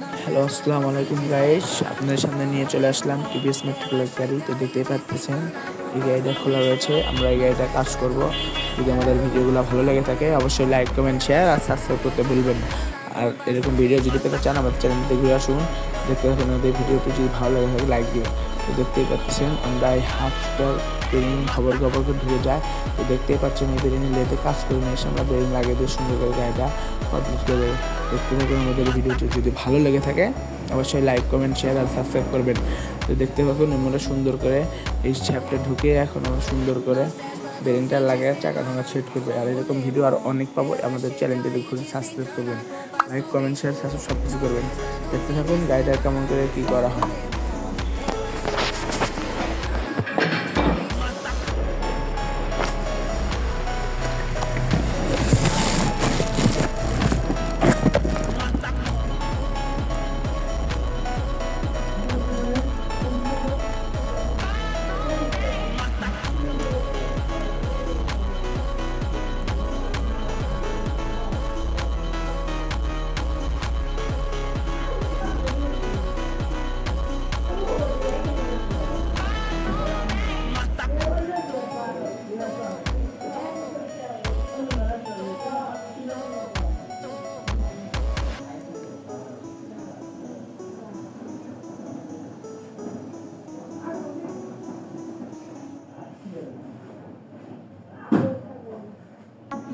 Hello, আসসালামু আলাইকুম guys. আপনাদের সামনে নিয়ে চলে আসলাম টিভিএস মেট্রোপ্লাস গাড়ি। তো দেখতেই পাচ্ছেন এই গাড়িটা খোলা রয়েছে। আমরা এই গাড়িটা কাজ করব। যদি আমাদের ভিডিওগুলো ভালো লেগে থাকে অবশ্যই লাইক, কমেন্ট, শেয়ার আর সাবস্ক্রাইব করতে ভুলবেন না। আর এরকম ভিডিও যদি পেতে চান আমাদের চ্যানেলটিতে ঘুরে আসুন। দেখতে থাকুন আমাদের ভিডিওটি, যদি ভালো লাগে থাকে লাইক দিবেন। তো দেখতেই পাচ্ছেন আমরা এই হাফটার বেরিং খবর করে ঢুকে যায়। তো দেখতেই পাচ্ছেন এই বেরিং লেতে কাজ করে নিয়ে এসে আমরা বেরিং লাগিয়ে দিয়ে সুন্দর করে গাড়িটা কমপ্লিট করে দেবো। দেখতে থাকুন আমাদের ভিডিওটি, যদি ভালো লেগে থাকে অবশ্যই লাইক, কমেন্ট, শেয়ার আর সাবস্ক্রাইব করবেন। তো দেখতে পাবেন আমরা সুন্দর করে এই শ্যাপটা ঢুকে এখন আমরা সুন্দর করে বেরিংটা লাগিয়ে চাকা ঢাকা সেট করবে। আর এরকম ভিডিও আর অনেক পাবো। আমাদের চ্যানেলটি ঘুরে সাবস্ক্রাইব করবেন, লাইক, কমেন্ট, শেয়ার সব কিছু করবেন। দেখতে থাকুন গাড়িটা কেমন করে কী করা হয়।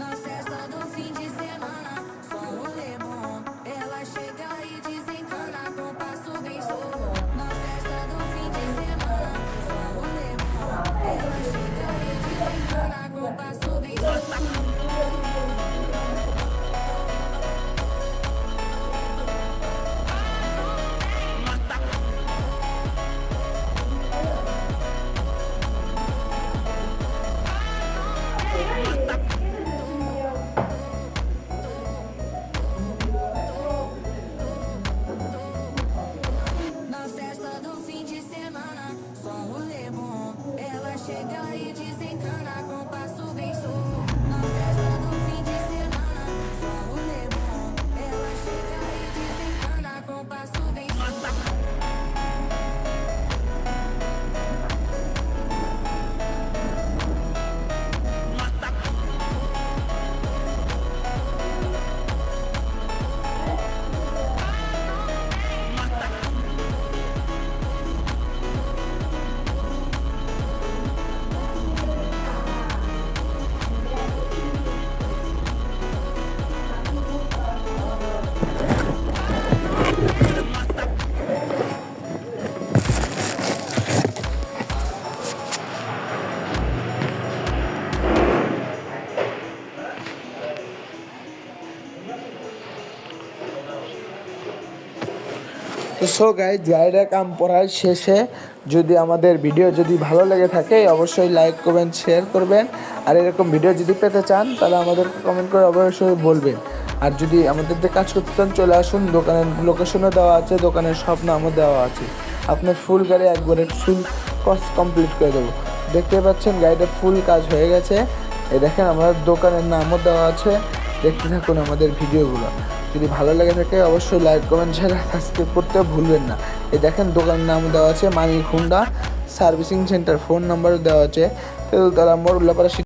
Na festa do fim de semana, só rolê bom. Ela chega e desencana com passo bem solto. Na festa do fim de semana, só rolê bom. Ela chega e desencana com passo bem solto. Na festa do fim de semana, só rolê bom. Ela chega e desencana com passo bem solto. Na festa do fim de semana, só rolê bom. Ela chega e desencana com passo bem solto. তো so guys, গাড়িটার কাম পড়ার শেষে যদি আমাদের video যদি ভালো লেগে থাকে অবশ্যই লাইক, কমেন্ট, শেয়ার করবেন। আর এরকম ভিডিও যদি পেতে চান তাহলে আমাদের কমেন্ট করে অবশ্যই বলবেন। আর যদি আমাদের দিয়ে কাজ করতে চান চলে আসুন, দোকানের লোকেশনও দেওয়া আছে, দোকানের সব নামও দেওয়া আছে। আপনার ফুল গাড়ি একবারে ফুল কস্ট কমপ্লিট করে দেবো। দেখতে পাচ্ছেন গাড়িটা ফুল কাজ হয়ে গেছে। এই দেখেন আমাদের দোকানের নামও দেওয়া আছে। দেখতে থাকুন আমাদের ভিডিওগুলো, যদি ভালো লেগে থাকে অবশ্যই লাইক, কমেন্ট, শেয়ার সাবস্ক্রাইব করতে ভুলবেন না। এই দেখেন দোকানের নাম দেওয়া আছে মানিক হুন্ডা সার্ভিসিং সেন্টার, ফোন নাম্বারও দেওয়া আছে তেলতলা মোড়, উল্লাপাড়া।